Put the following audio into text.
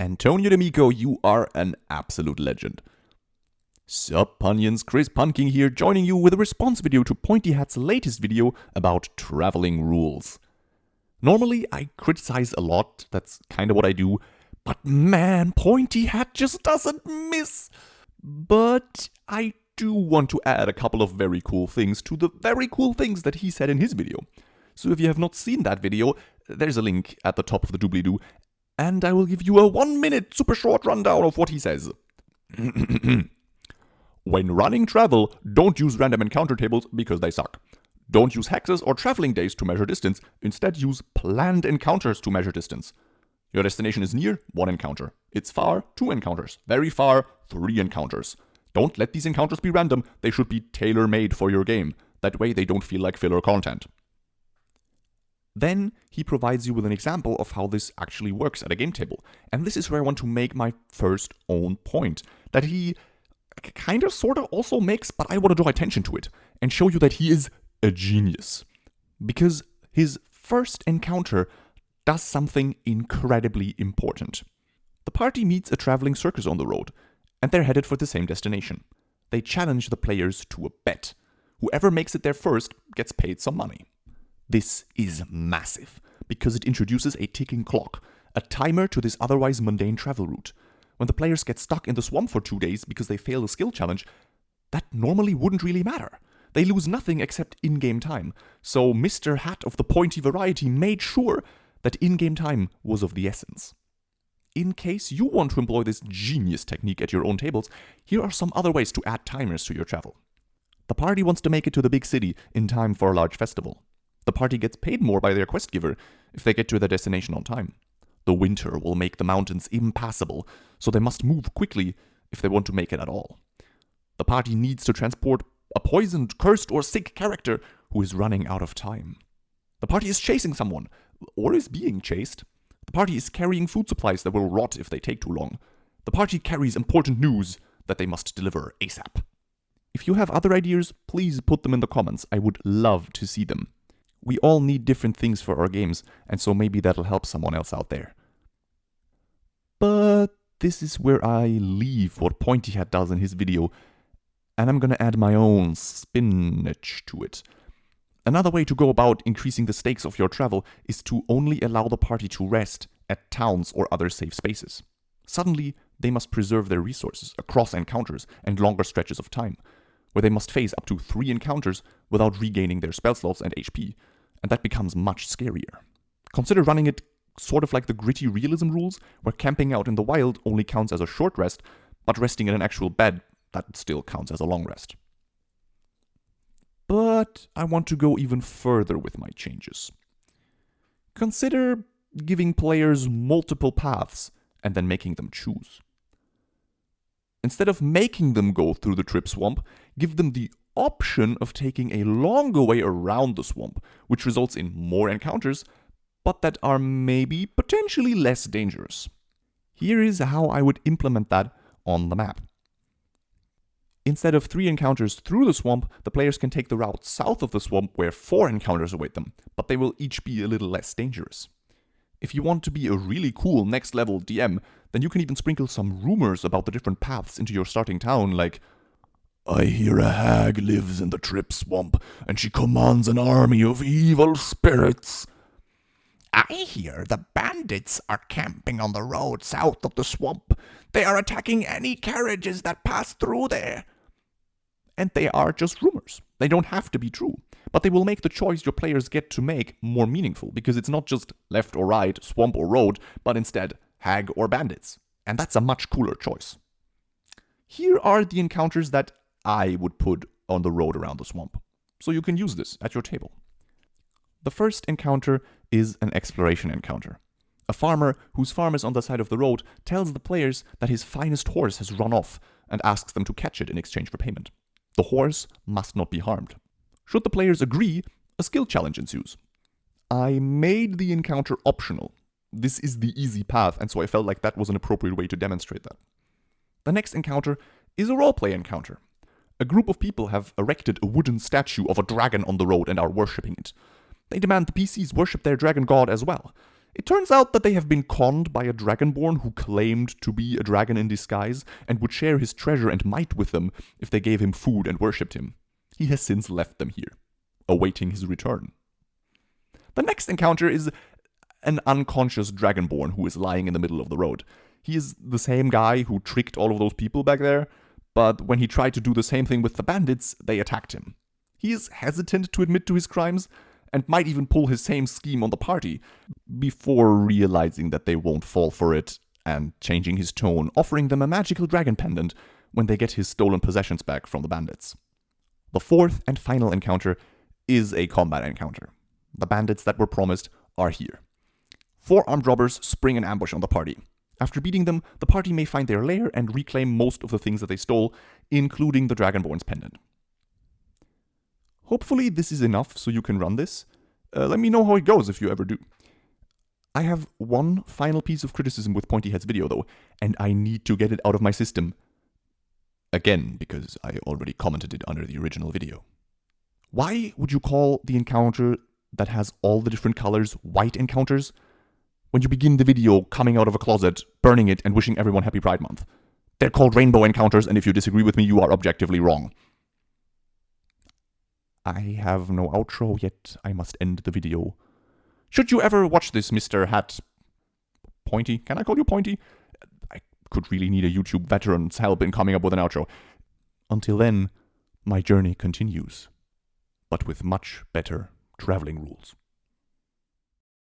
Antonio D'Amico, you are an absolute legend. Sup Punions, Chris Punking here, joining you with a response video to Pointy Hat's latest video about traveling rules. Normally, I criticize a lot, that's kinda what I do, but man, Pointy Hat just doesn't miss. But I do want to add a couple of very cool things to the very cool things that he said in his video. So if you have not seen that video, there's a link at the top of the doobly-doo, and I will give you a 1-minute super short rundown of what he says. When running travel, don't use random encounter tables because they suck. Don't use hexes or traveling days to measure distance, instead use planned encounters to measure distance. Your destination is near, 1 encounter. It's far, 2 encounters. Very far, 3 encounters. Don't let these encounters be random, they should be tailor-made for your game. That way they don't feel like filler content. Then he provides you with an example of how this actually works at a game table. And this is where I want to make my first own point, that he kinda sorta also makes, but I want to draw attention to it and show you that he is a genius. Because his first encounter does something incredibly important. The party meets a traveling circus on the road, and they're headed for the same destination. They challenge the players to a bet. Whoever makes it there first gets paid some money. This is massive, because it introduces a ticking clock, a timer to this otherwise mundane travel route. When the players get stuck in the swamp for 2 days because they fail a skill challenge, that normally wouldn't really matter. They lose nothing except in-game time, so Mr. Hat of the Pointy variety made sure that in-game time was of the essence. In case you want to employ this genius technique at your own tables, here are some other ways to add timers to your travel. The party wants to make it to the big city in time for a large festival. The party gets paid more by their quest giver if they get to their destination on time. The winter will make the mountains impassable, so they must move quickly if they want to make it at all. The party needs to transport a poisoned, cursed, or sick character who is running out of time. The party is chasing someone, or is being chased. The party is carrying food supplies that will rot if they take too long. The party carries important news that they must deliver ASAP. If you have other ideas, please put them in the comments. I would love to see them. We all need different things for our games, and so maybe that'll help someone else out there. But this is where I leave what Pointy Hat does in his video, and I'm gonna add my own spinach to it. Another way to go about increasing the stakes of your travel is to only allow the party to rest at towns or other safe spaces. Suddenly, they must preserve their resources across encounters and longer stretches of time, where they must face up to 3 encounters without regaining their spell slots and HP, and that becomes much scarier. Consider running it sort of like the gritty realism rules, where camping out in the wild only counts as a short rest, but resting in an actual bed, that still counts as a long rest. But I want to go even further with my changes. Consider giving players multiple paths and then making them choose. Instead of making them go through the trip swamp, give them the option of taking a longer way around the swamp, which results in more encounters, but that are maybe potentially less dangerous. Here is how I would implement that on the map. Instead of 3 encounters through the swamp, the players can take the route south of the swamp where 4 encounters await them, but they will each be a little less dangerous. If you want to be a really cool next level DM, then you can even sprinkle some rumors about the different paths into your starting town, like, I hear a hag lives in the trip swamp, and she commands an army of evil spirits. I hear the bandits are camping on the road south of the swamp. They are attacking any carriages that pass through there. And they are just rumors. They don't have to be true. But they will make the choice your players get to make more meaningful, because it's not just left or right, swamp or road, but instead hag or bandits. And that's a much cooler choice. Here are the encounters that I would put on the road around the swamp, so you can use this at your table. The first encounter is an exploration encounter. A farmer whose farm is on the side of the road tells the players that his finest horse has run off and asks them to catch it in exchange for payment. The horse must not be harmed. Should the players agree, a skill challenge ensues. I made the encounter optional. This is the easy path, and so I felt like that was an appropriate way to demonstrate that. The next encounter is a roleplay encounter. A group of people have erected a wooden statue of a dragon on the road and are worshipping it. They demand the PCs worship their dragon god as well. It turns out that they have been conned by a dragonborn who claimed to be a dragon in disguise and would share his treasure and might with them if they gave him food and worshipped him. He has since left them here, awaiting his return. The next encounter is an unconscious dragonborn who is lying in the middle of the road. He is the same guy who tricked all of those people back there, but when he tried to do the same thing with the bandits, they attacked him. He is hesitant to admit to his crimes, and might even pull his same scheme on the party, before realizing that they won't fall for it, and changing his tone, offering them a magical dragon pendant when they get his stolen possessions back from the bandits. The fourth and final encounter is a combat encounter. The bandits that were promised are here. 4 armed robbers spring an ambush on the party. After beating them, the party may find their lair and reclaim most of the things that they stole, including the Dragonborn's pendant. Hopefully this is enough so you can run this. Let me know how it goes if you ever do. I have one final piece of criticism with Pointyhead's video though, and I need to get it out of my system. Again, because I already commented it under the original video. Why would you call the encounter that has all the different colors white encounters when you begin the video coming out of a closet, burning it, and wishing everyone Happy Pride Month? They're called rainbow encounters, and if you disagree with me, you are objectively wrong. I have no outro, yet I must end the video. Should you ever watch this, Mr. Hat... Pointy? Can I call you Pointy? I could really need a YouTube veteran's help in coming up with an outro. Until then, my journey continues, but with much better traveling rules.